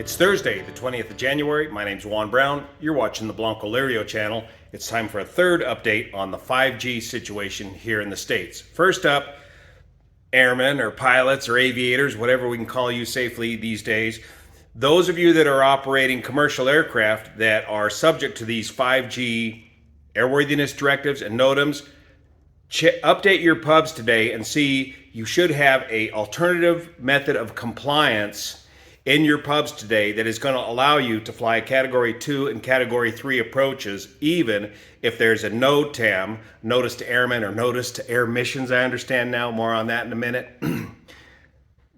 It's Thursday, the 20th of January. My name's Juan Brown. You're watching the Blanco Lirio channel. It's time for a third update on the 5G situation here in the States. First up, airmen or pilots or aviators, whatever we can call you safely these days. Those of you that are operating commercial aircraft that are subject to these 5G airworthiness directives and NOTAMs, update your pubs today and see you should have an alternative method of compliance in your pubs today that is going to allow you to fly Category 2 and Category 3 approaches, even if there's a NOTAM, Notice to Airmen or Notice to Air Missions, I understand now, more on that in a minute,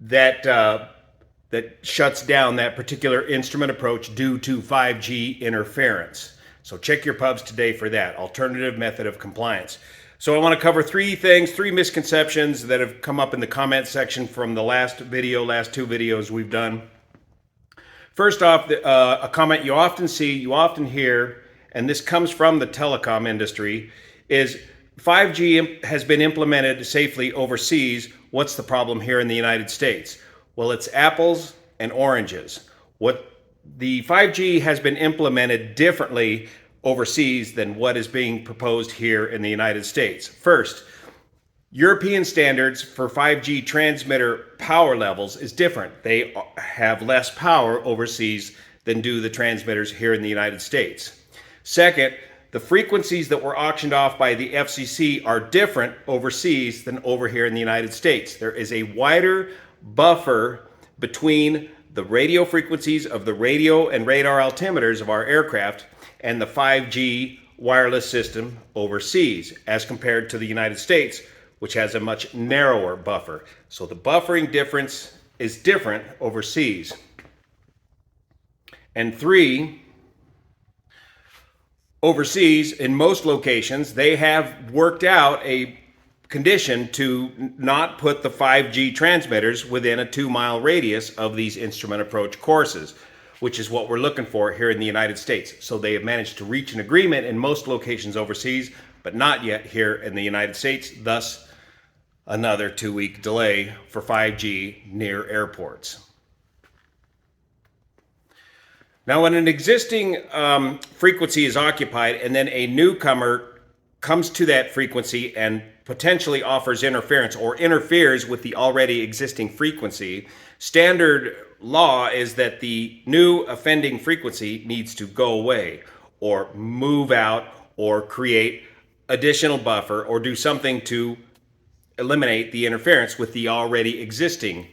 that shuts down that particular instrument approach due to 5G interference. So check your pubs today for that, alternative method of compliance. So I want to cover three things, three misconceptions that have come up in the comment section from the last two videos we've done. First off, a comment you often see, you often hear, and this comes from the telecom industry, is 5G has been implemented safely overseas. What's the problem here in the United States? Well, it's apples and oranges. The 5G has been implemented differently overseas than what is being proposed here in the United States. First, European standards for 5G transmitter power levels is different. They have less power overseas than do the transmitters here in the United States. Second, the frequencies that were auctioned off by the FCC are different overseas than over here in the United States. There is a wider buffer between the radio frequencies of the radio and radar altimeters of our aircraft and the 5G wireless system overseas as compared to the United States, which has a much narrower buffer. So the buffering difference is different overseas. And three, overseas, in most locations, they have worked out a condition to not put the 5G transmitters within a 2-mile radius of these instrument approach courses, which is what we're looking for here in the United States. So they have managed to reach an agreement in most locations overseas, but not yet here in the United States, thus another 2-week delay for 5G near airports. Now, when an existing frequency is occupied and then a newcomer comes to that frequency and potentially offers interference or interferes with the already existing frequency, standard law is that the new offending frequency needs to go away or move out or create additional buffer or do something to eliminate the interference with the already existing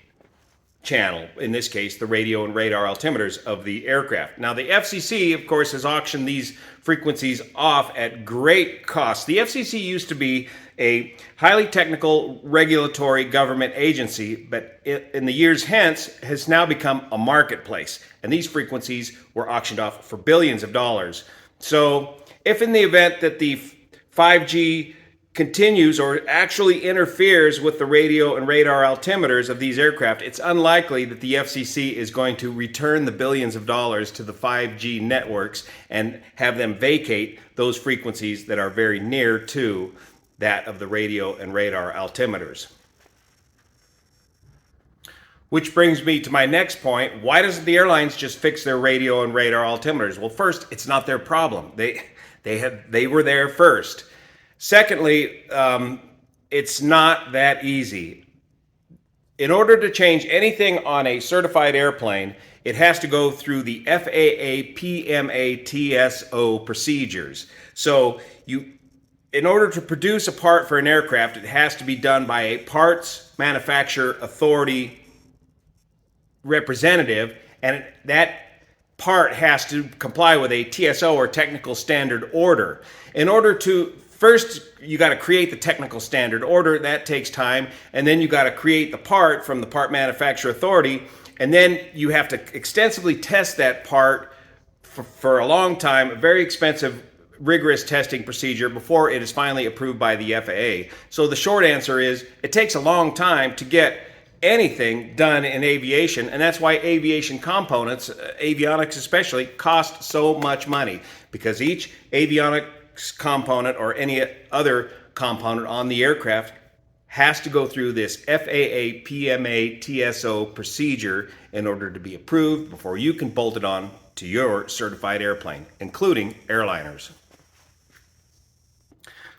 channel, in this case, the radio and radar altimeters of the aircraft. Now, the FCC, of course, has auctioned these frequencies off at great cost. The FCC used to be a highly technical regulatory government agency, but in the years hence has now become a marketplace. And these frequencies were auctioned off for billions of dollars. So if in the event that the 5G continues or actually interferes with the radio and radar altimeters of these aircraft, it's unlikely that the FCC is going to return the billions of dollars to the 5G networks and have them vacate those frequencies that are very near to that of the radio and radar altimeters. Which brings me to my next point. Why doesn't the airlines just fix their radio and radar altimeters? Well, first, it's not their problem. They were there first. Secondly, it's not that easy. In order to change anything on a certified airplane, it has to go through the FAA PMA TSO procedures. So in order to produce a part for an aircraft, it has to be done by a parts manufacturer authority representative, and that part has to comply with a TSO or technical standard order. In order to First, you got to create the technical standard order. That takes time. And then you got to create the part from the part manufacturer authority. And then you have to extensively test that part for a long time, a very expensive, rigorous testing procedure before it is finally approved by the FAA. So the short answer is it takes a long time to get anything done in aviation. And that's why aviation components, avionics especially, cost so much money, because each avionics component or any other component on the aircraft has to go through this FAA PMA TSO procedure in order to be approved before you can bolt it on to your certified airplane, including airliners.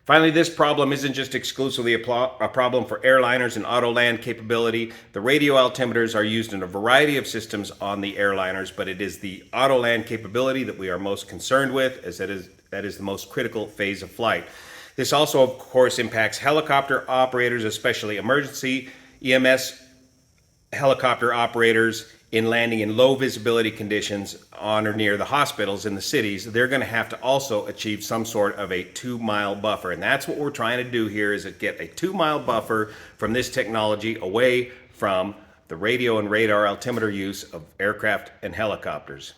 Finally, this problem isn't just exclusively a problem for airliners and auto land capability. The radio altimeters are used in a variety of systems on the airliners, but it is the auto land capability that we are most concerned with, as that is the most critical phase of flight. This also, of course, impacts helicopter operators, especially emergency EMS helicopter operators in landing in low visibility conditions on or near the hospitals in the cities. They're going to have to also achieve some sort of a 2-mile buffer. And that's what we're trying to do here, is get a 2-mile buffer from this technology away from the radio and radar altimeter use of aircraft and helicopters.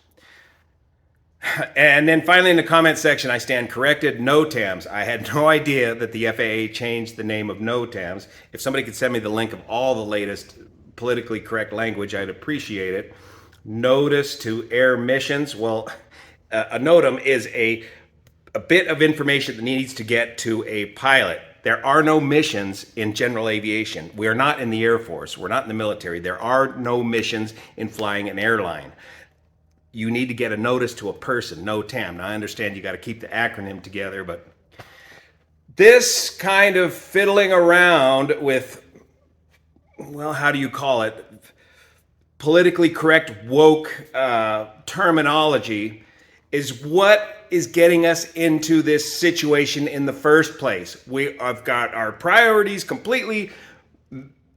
And then finally in the comment section, I stand corrected. NOTAMs. I had no idea that the FAA changed the name of NOTAMs. If somebody could send me the link of all the latest politically correct language, I'd appreciate it. Notice to air missions. Well, a NOTAM is a bit of information that needs to get to a pilot. There are no missions in general aviation. We are not in the Air Force. We're not in the military. There are no missions in flying an airline. You need to get a notice to a person, NOTAM. Now, I understand you got to keep the acronym together, but this kind of fiddling around with, well, how do you call it? Politically correct woke terminology is what is getting us into this situation in the first place. We have got our priorities completely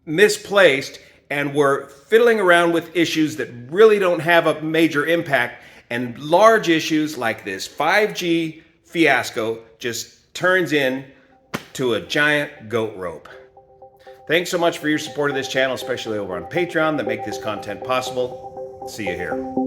misplaced, and we're fiddling around with issues that really don't have a major impact, and large issues like this 5G fiasco just turns into a giant goat rope. Thanks so much for your support of this channel, especially over on Patreon, that make this content possible. See you here.